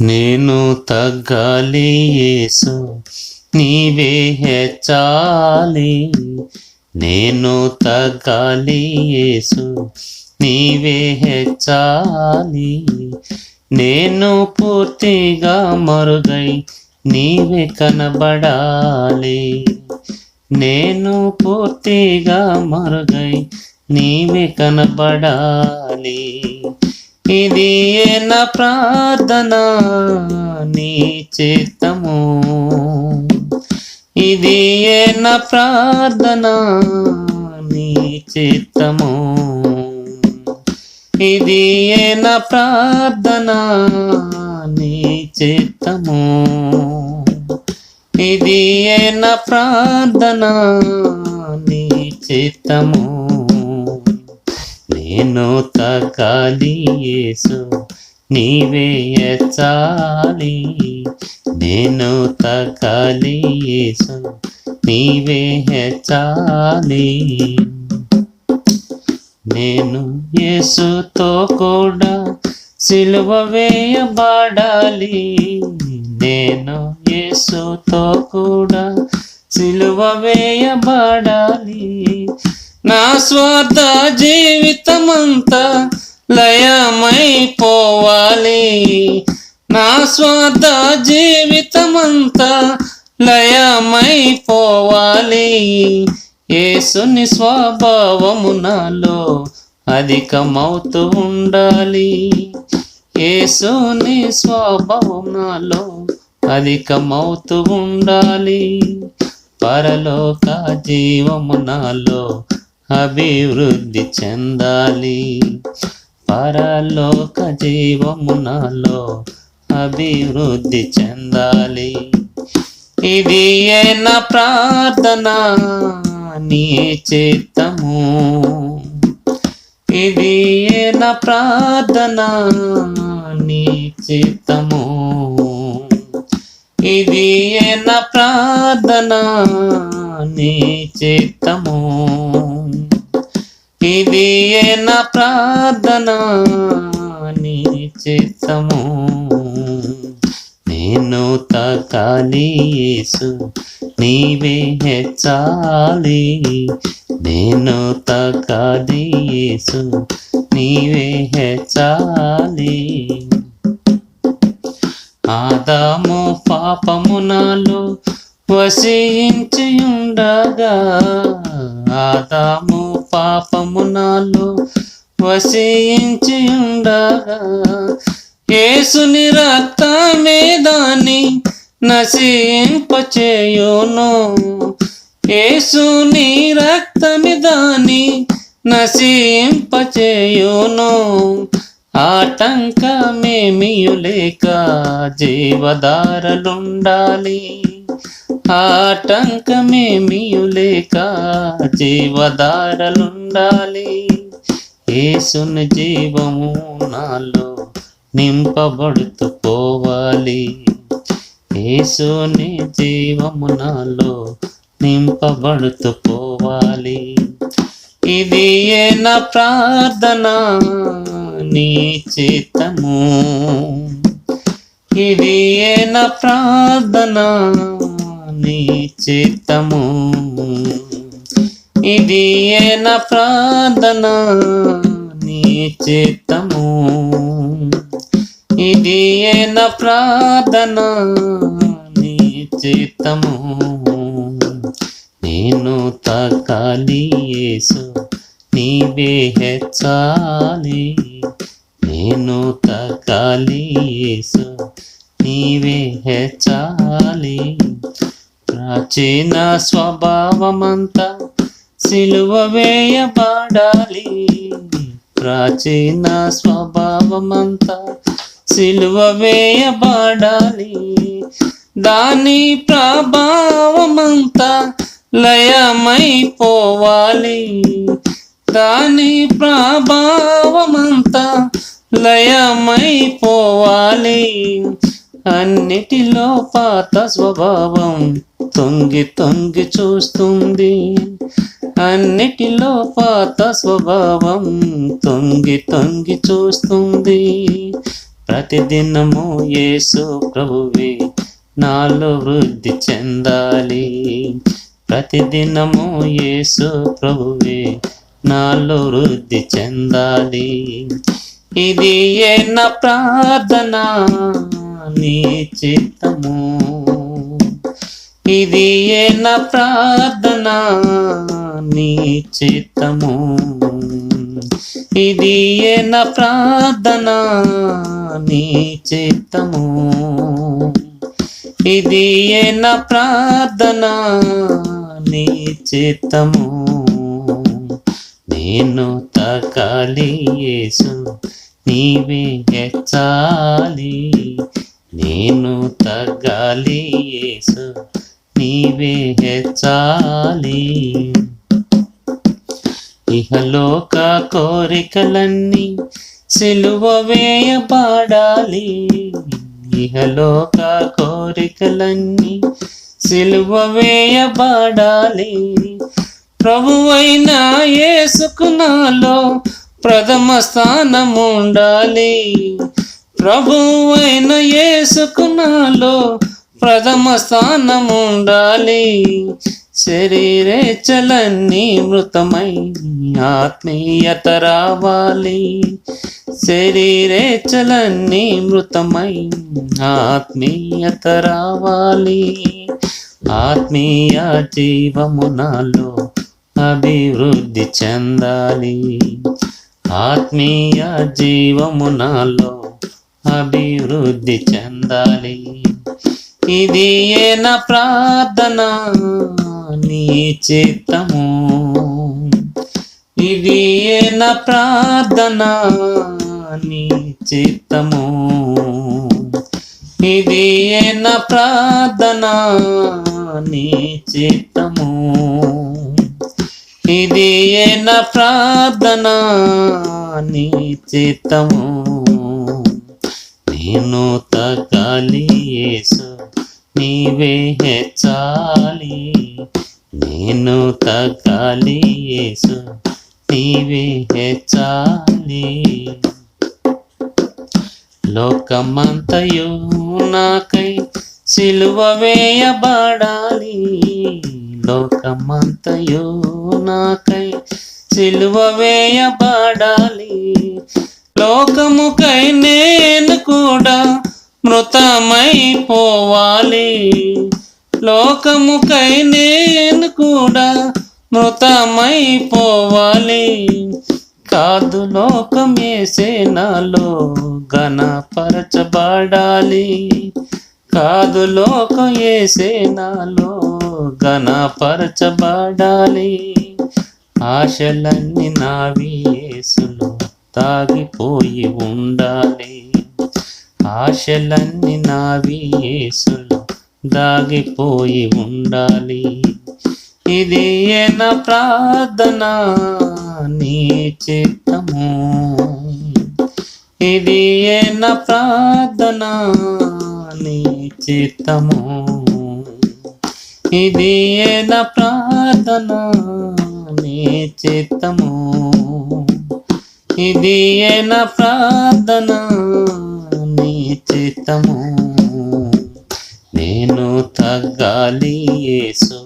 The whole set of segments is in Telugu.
నేను తగ్గాలి యేసు, నీవే హెచ్చాలి. నేను తగ్గాలి యేసు, నీవే హెచ్చాలి. నేను పూర్తిగా మరుగై నీవే కనబడాలి. నేను పూర్తిగా మరుగై నీవే కనబడాలి. ఇది నా ప్రార్థన, నీ చిత్తము. ఇది నా ప్రార్థన, నీ చిత్తము. ఇది నా ప్రార్థన, నీ చిత్తము. ఇది నా ప్రార్థన, నీ చిత్తము. నేను తగ్గాలి యేసు, నీవే హెచ్చాలి. నేను తగ్గాలి యేసు, నీవే హెచ్చాలి. నేను యేసుతో కూడా సిలువ వేయబడాలి. నేను యేసుతో కూడా సిలువ వేయబడాలి. నా స్వార్థ జీవితమంతా లయమైపోవాలి. నా స్వార్థ జీవితమంతా లయమైపోవాలి. యేసుని స్వభావము నాలో అధికమవుతూ ఉండాలి. యేసుని స్వభావం నాలో అధికమవుతూ ఉండాలి. పరలోక జీవము నాలో అభివృద్ధి చెందాలి. పరలోక జీవము నాలో అభివృద్ధి చెందాలి. ఇది నా ప్రార్థన, నీ చిత్తము. ఇది నా ప్రార్థన, నీ చిత్తము. ఇది నా ప్రార్థన, నీ చిత్తము. ఇది నా ప్రార్థన, నీ చిత్తము. నేను తగ్గాలి యేసు, నీవే హెచ్చాలి. నేను తగ్గాలి యేసు, నీవే హెచ్చాలి. ఆదాము పాపము నాలో వసించి ఉండగా, ఆదాము పాపము నాలో వసించి ఉండగా, యేసుని రక్తమే దాన్ని నశింపచేయును. యేసుని రక్తమే దాన్ని నశింపచేయును. ఆటంకమేమియు లేక జీవధారలుండాలి. ఆటంకమేమియు లేక జీవధారలుండాలి. యేసుని జీవము నాలో నింపబడుతూ పోవాలి. యేసుని జీవము నాలో నింపబడుతూ పోవాలి. ఇది నా ప్రార్థన, నీ చిత్తము. ఇది నా ప్రార్థన, నీ చిత్తము. ఇది నా ప్రార్థన, నీ చిత్తము. ఇది నా ప్రార్థన, నీ చిత్తము. నేను తగ్గాలి యేసు, నీవే హెచ్చాలి. నేను తగ్గాలి యేసు, నీవే హెచ్చాలి. ప్రాచీన స్వభావమంతా సిలువ వేయబడాలి. ప్రాచీన స్వభావమంతా సిలువ వేయబడాలి. దాని ప్రభావమంతా లయమైపోవాలి. దాని ప్రభావమంతా లయమైపోవాలి. అన్నిటిలో పాత స్వభావం తొంగి తొంగి చూస్తుంది. అన్నిటిలో పాత స్వభావం తొంగి తొంగి చూస్తుంది. ప్రతిదినము యేసు ప్రభువే నాలో వృద్ధి చెందాలి. ప్రతిదినము యేసు ప్రభువే నాలో వృద్ధి చెందాలి. ఇది నా ప్రార్థన నీ చిత్తము, ఇది నా ప్రార్థన నీ చిత్తము, ఇది నా ప్రార్థన నీ చిత్తము, ఇది నా ప్రార్థన నీ చిత్తము. నేను తగ్గాలి యేసు నీవే హెచ్చాలి, నేను తగ్గాలి యేసు నీవే హెచ్చాలి. ఇహలోక కోరికలన్నీ సిలువ వేయబడాలి, ఇహలోక కోరికలన్నీ సిలువ వేయబడాలి. ప్రభువైన యేసుకు నాలో ప్రథమ స్థానముండాలి, ప్రభువైన యేసుకు నాలో ప్రథమ స్థానముండాలి. శరీరేచ్ఛలన్నీ మృతమై ఆత్మీయత రావాలి, శరీరేచ్ఛలన్నీ మృతమై ఆత్మీయత రావాలి. ఆత్మీయ జీవము నాలో అభివృద్ధి చెందాలి, ఆత్మీయ జీవము నాలో అభివృద్ధి చెందాలి. ఇది నా ప్రార్థన నీ చిత్తము, ఇది నా ప్రార్థన నీ చిత్తము, ఇది నా ప్రార్థన నీ చిత్తము, ఇది నా ప్రార్థన నీ చిత్తము. నేను తగ్గాలి యేసు నీవే హెచ్చాలి, నేను తగ్గాలి యేసు నీవే హెచ్చాలి. లోకమంతయు నాకై సిలువ వేయబడాలి, లోకమంతయు నాకై సిలువ వేయబడాలి. లోకముకై నేను కూడా మృతమైపోవాలి, లోకముకై నేను కూడా మృతమైపోవాలి. కాదు లోకం యేసే నాలో ఘనపరచబడాలి, కాదు లోకం యేసే నాలో ఘనపరచబడాలి. ఆశలన్నీ నావి యేసులో తాగిపోయి ఉండాలి, ఆశలన్నీ నావి యేసులో దాగిపోయి ఉండాలి. ఇది నా ప్రార్థన నీ చిత్తము, ఇది నా ప్రార్థన నీ చిత్తము, ఇది నా ప్రార్థన నీ చిత్తము, ఇది నా ప్రార్థన నీ చిత్తము. నేను తగ్గాలి యేసు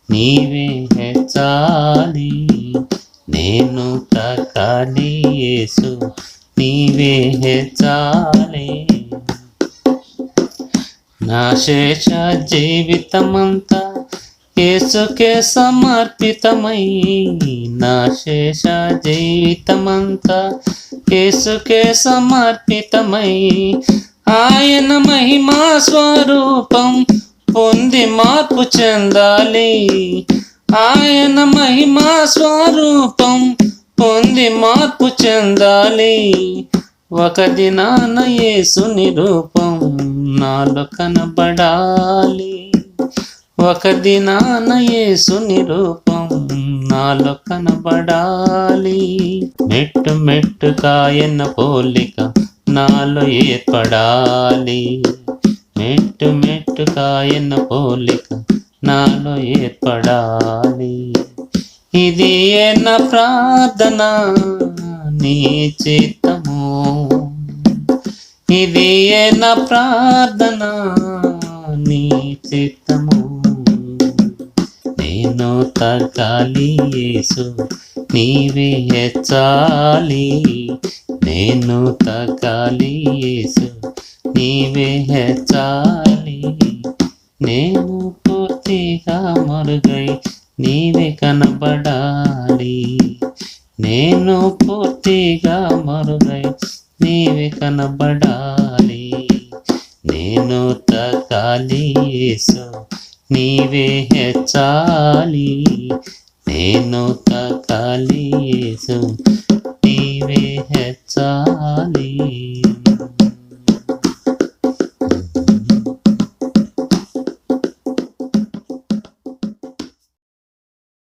నీవే హెచ్చాలి, నేను తగ్గాలి యేసు నీవే హెచ్చాలి. నా శేష జీవితమంతా యేసుకే సమర్పితమై, నా శేష జీవితమంతా యేసుకే సమర్పితమై, ఆయన మహిమా స్వరూపం పొంది మార్పు చెందాలి, ఆయన మహిమా స్వరూపం పొంది మార్పు చెందాలి. ఒక దినాన యేసుని రూపం నాలో కనబడాలి, ఒక దినాన యేసుని రూపం నాలో కనబడాలి. మెట్టు మెట్టు కాయన పోలిక నాలో ఏర్పడాలి, మెట్టు మెట్టు కాయన పోలిక నాలో ఏర్పడాలి. ఇది నా ప్రార్థన నీ చిత్తము, ఇది నా ప్రార్థన నీ చిత్తము. నేను తగ్గాలి యేసు నీవే హెచ్చాలి. నేను తగ్గాలి యేసు నీవే హెచ్చాలి. నేను పూర్తిగా మరుగై నీవే కనబడాలి. నేను పూర్తిగా మరుగై నీవే కనబడాలి. నేను తగ్గాలి యేసు నీవే హెచ్చాలి. నేను తగ్గాలి యేసు